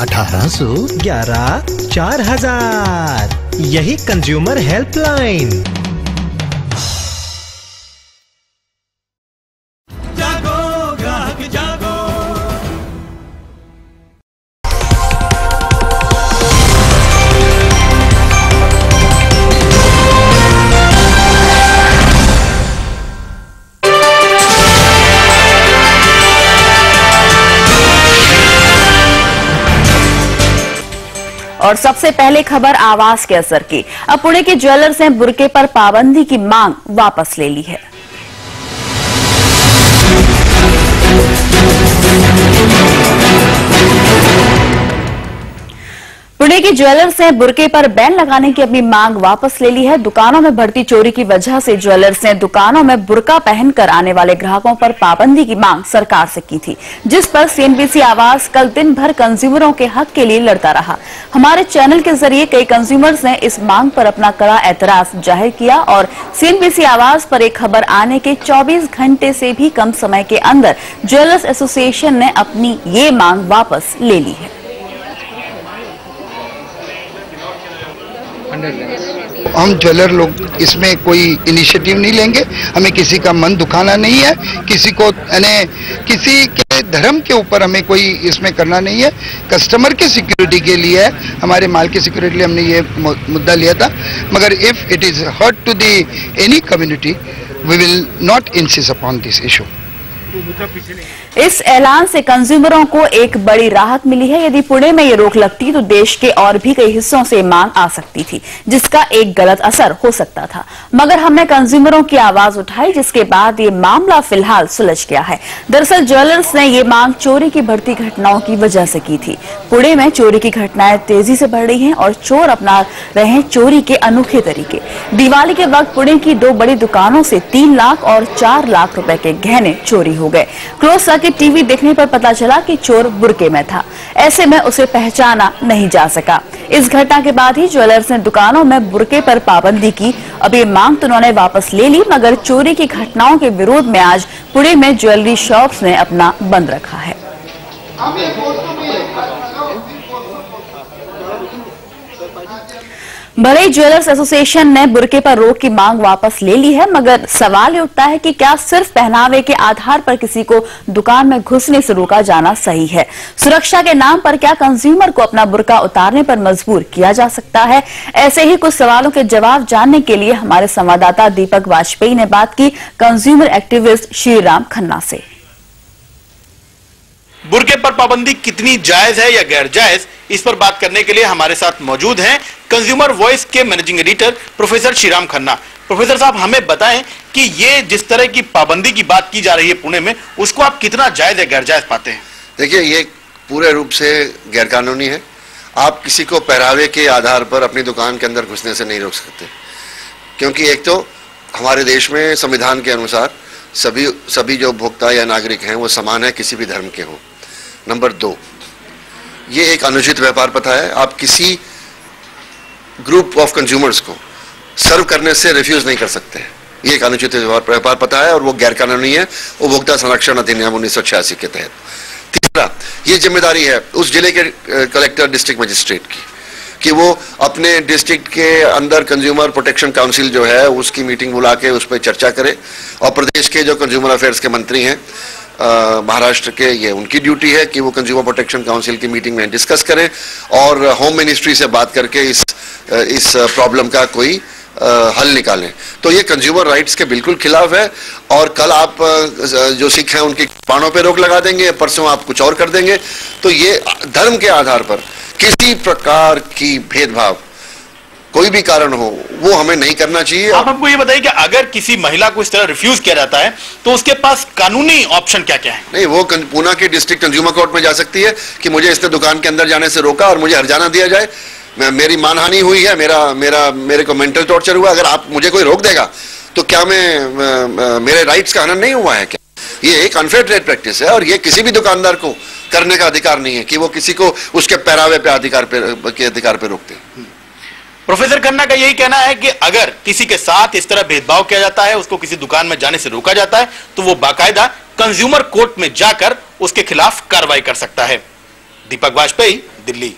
1811 4000। यही consumer helpline. जागो ग्राहक जागो। और सबसे पहले खबर आवास के असर की। अब पुणे के ज्वेलर्स ने बुर्के पर पाबंदी की मांग वापस ले ली है। पुणे के ज्वेलर्स ने बुर्के पर बैन लगाने की अपनी मांग वापस ले ली है। दुकानों में बढ़ती चोरी की वजह से ज्वेलर्स ने दुकानों में बुर्का पहनकर आने वाले ग्राहकों पर पाबंदी की मांग सरकार से की थी, जिस पर सीएनबीसी आवाज कल दिन भर कंज्यूमरों के हक के लिए लड़ता रहा। हमारे चैनल के जरिए कई कंज्यूमर्स ने इस मांग पर अपना कड़ा एतराज जाहिर किया और सीएनबीसी आवाज पर एक खबर आने के 24 घंटे से भी कम समय के अंदर ज्वेलर्स एसोसिएशन ने अपनी ये मांग वापस ले ली है। हम ज्वेलर लोग इसमें कोई इनिशिएटिव नहीं लेंगे। हमें किसी का मन दुखाना नहीं है, किसी के धर्म के ऊपर हमें कोई इसमें करना नहीं है। कस्टमर की सिक्योरिटी के लिए, हमारे माल की सिक्योरिटी के लिए हमने ये मुद्दा लिया था। मगर if it is hurt to the any community, we will not insist upon this issue. इस ऐलान से कंज्यूमरों को एक बड़ी राहत मिली है। यदि पुणे में ये रोक लगती तो देश के और भी कई हिस्सों से मांग आ सकती थी, जिसका एक गलत असर हो सकता था। मगर हमने कंज्यूमरों की आवाज उठाई, जिसके बाद ये मामला फिलहाल सुलझ गया है। दरअसल ज्वेलर्स ने ये मांग चोरी की बढ़ती घटनाओं की वजह से की थी। पुणे में चोरी की घटनाएं तेजी से बढ़ रही हैं और चोर अपना रहे हैं चोरी के अनोखे तरीके। दिवाली के वक्त पुणे की 2 बड़ी दुकानों से 3 लाख और 4 लाख रुपए के गहने चोरी हो गए। क्लोज सर्किट टीवी देखने पर पता चला कि चोर बुर्के में था। ऐसे में उसे पहचाना नहीं जा सका। इस घटना के बाद ही ज्वेलर्स ने दुकानों में बुर्के पर पाबंदी की। अब ये मांग तो उन्होंने वापस ले ली, मगर चोरी की घटनाओं के विरोध में आज पुणे में ज्वेलरी शॉप्स ने अपना बंद रखा है। भले ही ज्वेलर्स एसोसिएशन ने बुर्के पर रोक की मांग वापस ले ली है, मगर सवाल ये उठता है कि क्या सिर्फ पहनावे के आधार पर किसी को दुकान में घुसने से रोका जाना सही है? सुरक्षा के नाम पर क्या कंज्यूमर को अपना बुर्का उतारने पर मजबूर किया जा सकता है? ऐसे ही कुछ सवालों के जवाब जानने के लिए हमारे संवाददाता दीपक वाजपेयी ने बात की कंज्यूमर एक्टिविस्ट श्रीराम खन्ना से। बुर्के पर पाबंदी कितनी जायज है या गैर जायज, इस पर बात करने के लिए हमारे साथ मौजूद हैं कंज्यूमर वॉइस के managing editor professor Shriram Khanna. Professor साहब, हमें बताएं कि ये जिस तरह की पाबंदी की बात की जा रही है पुणे में, उसको आप कितना जायज या गैर जायज पाते हैं? देखिए, ये पूरे रूप से गैरकानूनी है। आप किसी को पहरावे के आधार पर अपनी दुकान के अंदर घुसने से नहीं रोक सकते, क्योंकि एक तो हमारे देश में संविधान के अनुसार सभी जो उपभोक्ता या नागरिक हैं वो समान है, किसी भी धर्म के हों। नंबर 2, ये एक अनुचित व्यापार प्रथा है। आप किसी ग्रुप ऑफ कंज्यूमर्स को सर्व करने से रिफ्यूज नहीं कर सकते। ये एक अनुचित व्यापार प्रथा है और वो गैरकानूनी है उपभोक्ता संरक्षण अधिनियम 1986 के तहत। तीसरा, ये जिम्मेदारी है उस जिले के कलेक्टर, डिस्ट्रिक्ट मजिस्ट्रेट की कि वो अपने डिस्ट्रिक्ट के अंदर कंज्यूमर प्रोटेक्शन काउंसिल जो है उसकी मीटिंग बुला के उस पर चर्चा करे। और प्रदेश के जो कंज्यूमर अफेयर्स के मंत्री हैं महाराष्ट्र के, ये उनकी ड्यूटी है कि वो कंज्यूमर प्रोटेक्शन काउंसिल की मीटिंग में डिस्कस करें और होम मिनिस्ट्री से बात करके इस प्रॉब्लम का कोई हल निकालें। तो ये कंज्यूमर राइट्स के बिल्कुल खिलाफ है। और कल आप जो सिख हैं उनकी पानों पे रोक लगा देंगे, परसों आप कुछ और कर देंगे। तो ये धर्म के आधार पर किसी प्रकार की भेदभाव, कोई भी कारण हो, वो हमें नहीं करना चाहिए। आप हमको ये बताइए कि अगर किसी महिला को इस तरह रिफ्यूज किया जाता है तो उसके पास कानूनी ऑप्शन क्या क्या है? नहीं, वो पूना के डिस्ट्रिक्ट कंज्यूमर कोर्ट में जा सकती है कि मुझे इसने दुकान के अंदर जाने से रोका और मुझे हर्जाना दिया जाए, मेरी मानहानि हुई है, मेरे को मेंटल टॉर्चर हुआ। अगर आप मुझे कोई रोक देगा तो क्या मेरे राइट्स का हनन नहीं हुआ है क्या? ये एक अनफेयर ट्रेड प्रैक्टिस है और ये किसी भी दुकानदार को करने का अधिकार नहीं है कि वो किसी को उसके पहरावे पे अधिकार पे रोकते। प्रोफेसर खन्ना का यही कहना है कि अगर किसी के साथ इस तरह भेदभाव किया जाता है, उसको किसी दुकान में जाने से रोका जाता है, तो वो बाकायदा कंज्यूमर कोर्ट में जाकर उसके खिलाफ कार्रवाई कर सकता है। दीपक वाजपेयी, दिल्ली।